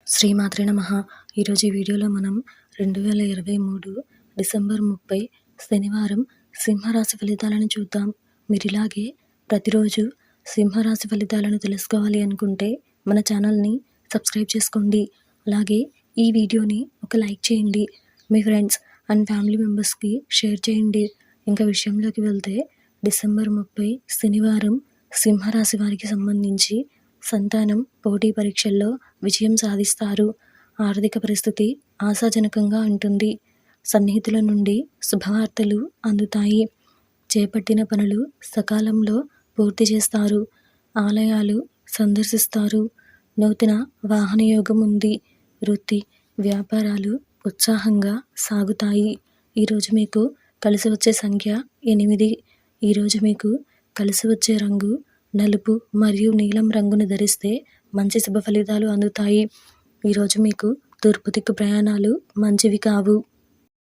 శ్రీమాత్రే నమః. ఈరోజు ఈ వీడియోలో మనం 2023 డిసెంబర్ 30 శనివారం సింహరాశి ఫలితాలను చూద్దాం. మీరు ఇలాగే ప్రతిరోజు సింహరాశి ఫలితాలను తెలుసుకోవాలి అనుకుంటే మన ఛానల్ని సబ్స్క్రైబ్ చేసుకోండి. అలాగే ఈ వీడియోని ఒక లైక్ చేయండి. మీ ఫ్రెండ్స్ అండ్ ఫ్యామిలీ మెంబర్స్కి షేర్ చేయండి. ఇంకా విషయంలోకి వెళ్తే డిసెంబర్ 30 శనివారం సింహరాశి వారికి సంబంధించి సంతానం పోటీ పరీక్షల్లో విజయం సాధిస్తారు. ఆర్థిక పరిస్థితి ఆశాజనకంగా ఉంటుంది. సన్నిహితుల నుండి శుభవార్తలు అందుతాయి. చేపట్టిన పనులు సకాలంలో పూర్తి చేస్తారు. ఆలయాలు సందర్శిస్తారు. నూతన వాహన యోగం ఉంది. వృత్తి వ్యాపారాలు ఉత్సాహంగా సాగుతాయి. ఈరోజు మీకు కలిసి వచ్చే సంఖ్య 8. ఈరోజు మీకు కలిసి వచ్చే రంగు నలుపు మరియు నీలం రంగును ధరిస్తే మంచి శుభ ఫలితాలు అందుతాయి. ఈరోజు మీకు తూర్పు దిక్కు ప్రయాణాలు మంచివి కావు.